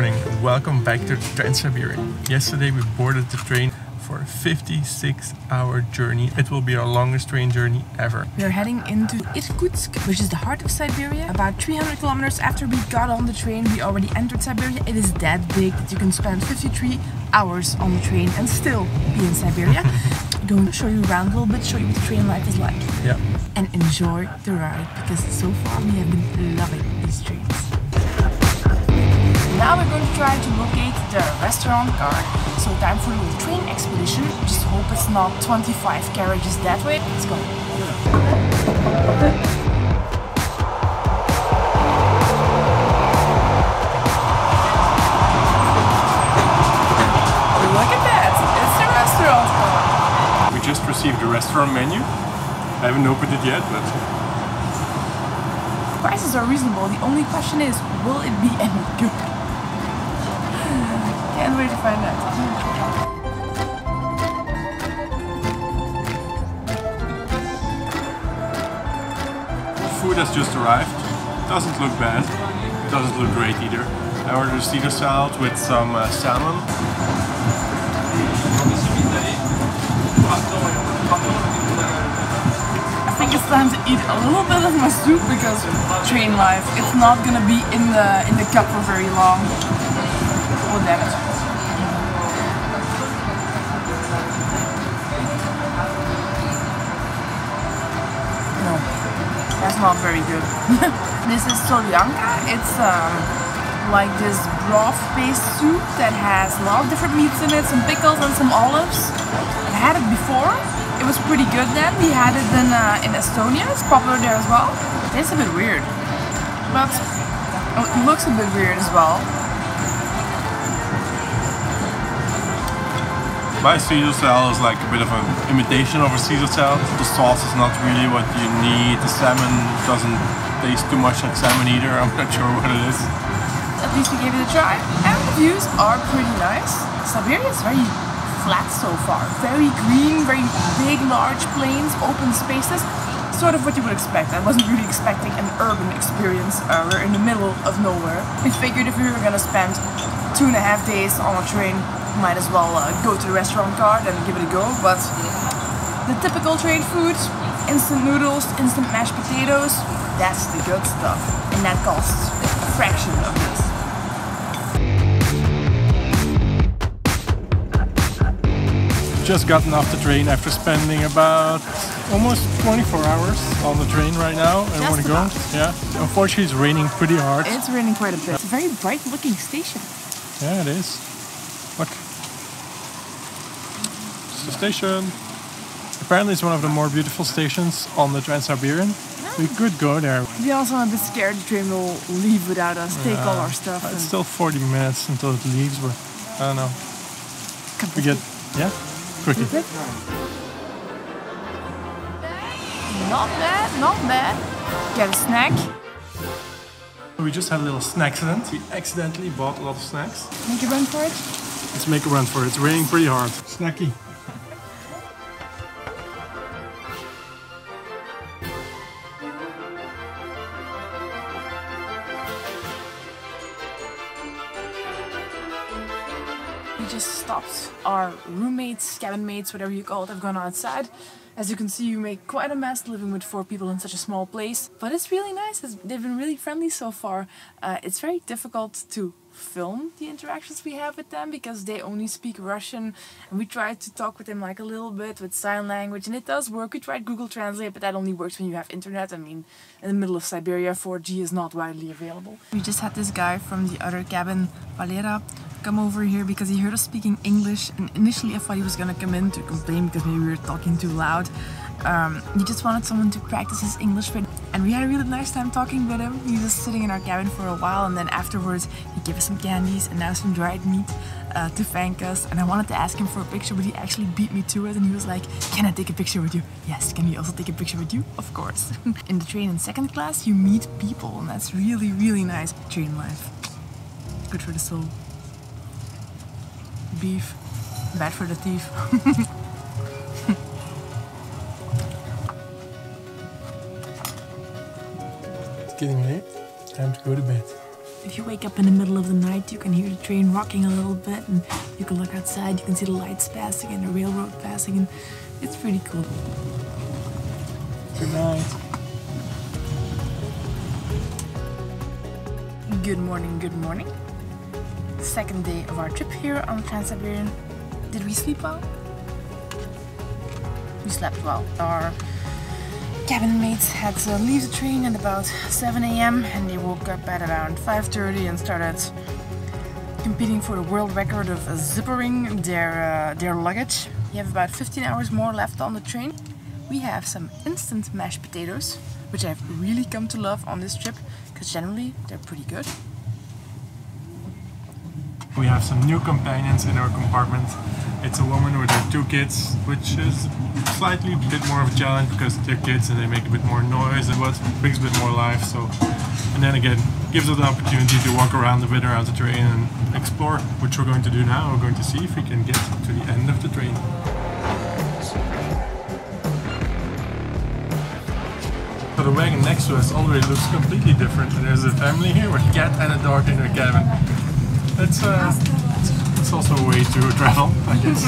morning, welcome back to the Trans-Siberian. Yesterday we boarded the train for a 56-hour journey. It will be our longest train journey ever. We are heading into Irkutsk, which is the heart of Siberia. About 300 kilometers after we got on the train, we already entered Siberia. It is that big that you can spend 53 hours on the train and still be in Siberia. I'm going to show you around a little bit, show you what the train life is like. Yeah. And enjoy the ride, because so far we have been loving these trains. Now we're going to try to locate the restaurant card. So time for a little train expedition. Just hope it's not 25 carriages that way. Let's go. Look at that! It's the restaurant card. We just received the restaurant menu. I haven't opened it yet, but... Prices are reasonable. The only question is, will it be any good? Can't wait to find out. Food has just arrived. Doesn't look bad. It doesn't look great either. I ordered a Caesar salad with some salmon. I think it's time to eat a little bit of my soup because train life, it's not gonna be in the cup for very long. Oh damn it. No, that's not very good. This is solyanka. It's like this broth-based soup that has a lot of different meats in it, some pickles and some olives. I had it before. It was pretty good then. We had it in Estonia. It's popular there as well. It tastes a bit weird, but it looks a bit weird as well. My Caesar salad is like a bit of an imitation of a Caesar salad. The sauce is not really what you need. The salmon doesn't taste too much like salmon either. I'm not sure what it is. At least we gave it a try. And the views are pretty nice. Siberia is very flat so far. Very green, very big, large plains, open spaces. Sort of what you would expect. I wasn't really expecting an urban experience. We're in the middle of nowhere. We figured if we were gonna spend 2.5 days on a train, might as well go to the restaurant card and give it a go. But the typical train food, instant noodles, instant mashed potatoes, that's the good stuff. And that costs a fraction of this. Just gotten off the train after spending about almost 24 hours on the train right now. And I want to go. Yeah. Unfortunately, it's raining pretty hard. It's raining quite a bit. It's a very bright looking station. Yeah, it is. Look. It's the station. Apparently, it's one of the more beautiful stations on the Trans-Siberian. Yeah. We could go there. We also are a bit scared the train will leave without us, take all our stuff. It's still 40 minutes until it leaves, but I don't know. We get, yeah? Quickly. Not bad, not bad. Get a snack. We just had a little snack accident. We accidentally bought a lot of snacks. Make a run for it? Let's make a run for it. It's raining pretty hard. Snacky. We just stopped. Our roommates, cabin mates, whatever you call it, have gone outside. As you can see, we make quite a mess living with 4 people in such a small place. But it's really nice. They've been really friendly so far. It's very difficult to film the interactions we have with them because they only speak Russian, and we tried to talk with them like a little bit with sign language, and it does work. We tried Google Translate, but that only works when you have internet. I mean, in the middle of Siberia, 4G is not widely available. We just had this guy from the other cabin, Valera, come over here because he heard us speaking English, and initially I thought he was gonna come in to complain because maybe we were talking too loud. He just wanted someone to practice his English with, and we had a really nice time talking with him. He was sitting in our cabin for a while, and then afterwards he gave us some candies and now some dried meat to thank us. And I wanted to ask him for a picture, but he actually beat me to it, and he was like, "Can I take a picture with you?" Yes. Can we also take a picture with you? Of course. In the train in 2nd class you meet people, and that's really, really nice. Train life. Good for the soul. Beef. Bad for the teeth. Getting late. Time to go to bed. If you wake up in the middle of the night, you can hear the train rocking a little bit, and you can look outside, you can see the lights passing and the railroad passing, and it's pretty cool. Good night. Good morning, good morning. Second day of our trip here on the Trans-Siberian. Did we sleep well? We slept well. Our cabin mates had to leave the train at about 7 AM and they woke up at around 5:30 and started competing for the world record of zippering their luggage. We have about 15 hours more left on the train. We have some instant mashed potatoes, which I've really come to love on this trip because generally they're pretty good. We have some new companions in our compartment. It's a woman with her 2 kids, which is slightly a bit more of a challenge because they're kids and they make a bit more noise and what brings a bit more life. So, and then again, gives us the opportunity to walk around a bit around the train and explore, which we're going to do now. We're going to see if we can get to the end of the train. So the wagon next to us already looks completely different. And there's a family here with a cat and a dog in their cabin. It's also a way to travel, I guess.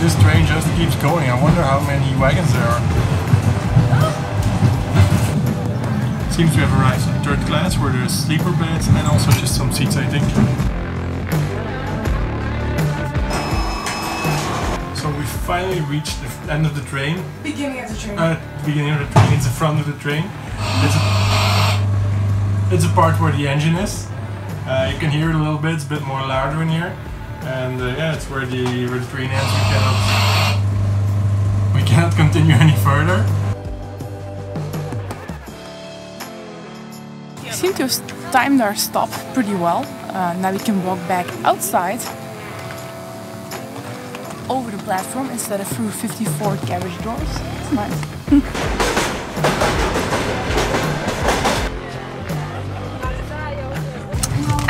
This train just keeps going. I wonder how many wagons there are. Seems we have arrived in 3rd class where there's sleeper beds and also just some seats, I think. So we finally reached the end of the train. Beginning of the train. Beginning of the train, it's the front of the train. It's a part where the engine is. You can hear it a little bit, it's a bit more louder in here. And yeah, it's where the train ends. We cannot continue any further. We seem to have timed our stop pretty well. Now we can walk back outside over the platform instead of through 54 carriage doors. It's nice.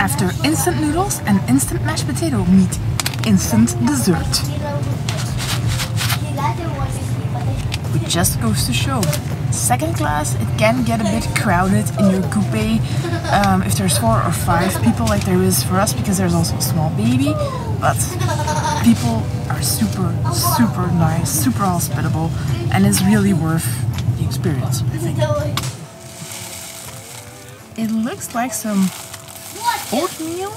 After instant noodles and instant mashed potato meet instant dessert. Which just goes to show, 2nd class it can get a bit crowded in your coupe if there's 4 or 5 people like there is for us because there's also a small baby, but people are super nice, super hospitable, and it's really worth the experience, I think. It looks like some oatmeal.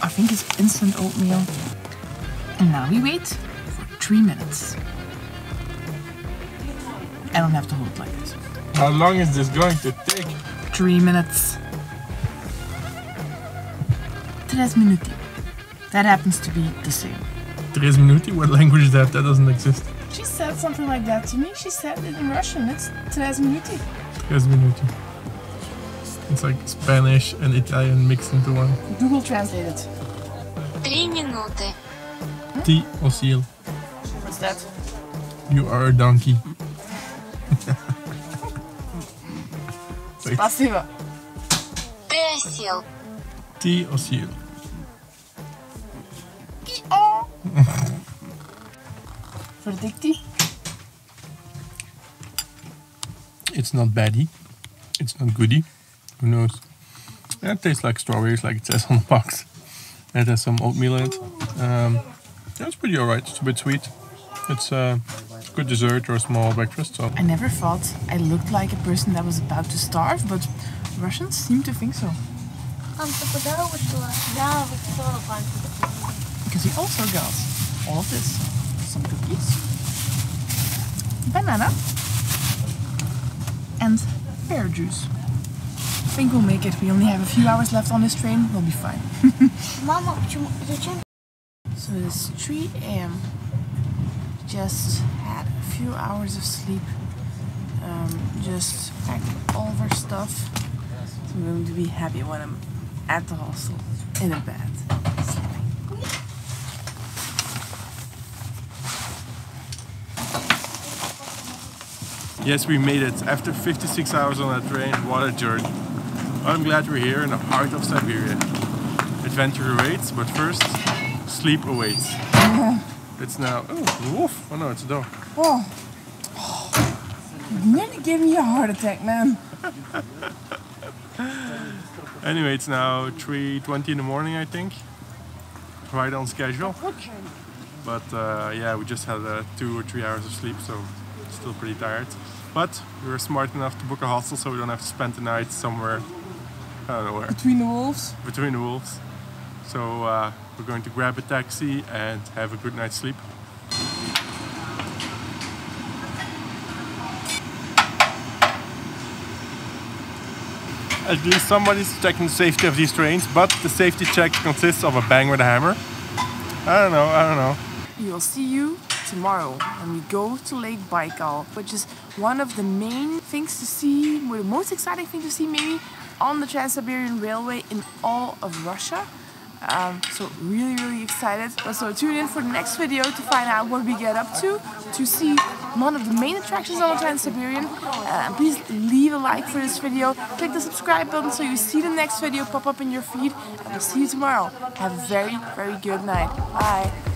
I think it's instant oatmeal. And now we wait for 3 minutes. I don't have to hold it like this. How long is this going to take? 3 minutes. 3 minuti. That happens to be the same. 3 minuti? What language is that? That doesn't exist. She said something like that to me. She said it in Russian. It's 3 minuti. 3 minuti. It's like Spanish and Italian mixed into one. Google Translate it. 3 минуты. Ti osil. What's that? You are a donkey. Спасибо. Ты осел. Ti osil. Verdicti. It's not baddie. It's not goodie. Who knows? Yeah, it tastes like strawberries, like it says on the box. It has some oatmeal in it. That's pretty alright. It's a bit sweet. It's a good dessert or a small breakfast. So. I never thought I looked like a person that was about to starve, but Russians seem to think so. Because we also got all of this. Some cookies, banana, and pear juice. I think we'll make it. We only have a few hours left on this train. We'll be fine. So it's 3 AM. Just had a few hours of sleep. Just packed all of our stuff. So I'm going to be happy when I'm at the hostel in a bed. Yes, we made it. After 56 hours on that train, what a journey. I'm glad we're here in the heart of Siberia. Adventure awaits, but first, sleep awaits. It's now... Oh, wolf! Oh no, it's a dog. Oh. You nearly gave me a heart attack, man. Anyway, it's now 3:20 in the morning, I think. Right on schedule. But yeah, we just had 2 or 3 hours of sleep, so still pretty tired. But we were smart enough to book a hostel, so we don't have to spend the night somewhere, I don't know where. Between the wolves? Between the wolves. So we're going to grab a taxi and have a good night's sleep. At least somebody's checking the safety of these trains, but the safety check consists of a bang with a hammer. I don't know. We'll see you tomorrow when we go to Lake Baikal, which is one of the main things to see, or the most exciting thing to see maybe, on the Trans-Siberian Railway in all of Russia. So really excited. So tune in for the next video to find out what we get up to see one of the main attractions on the Trans-Siberian. Please leave a like for this video, click the subscribe button so you see the next video pop up in your feed, and we'll see you tomorrow. Have a very good night. Bye.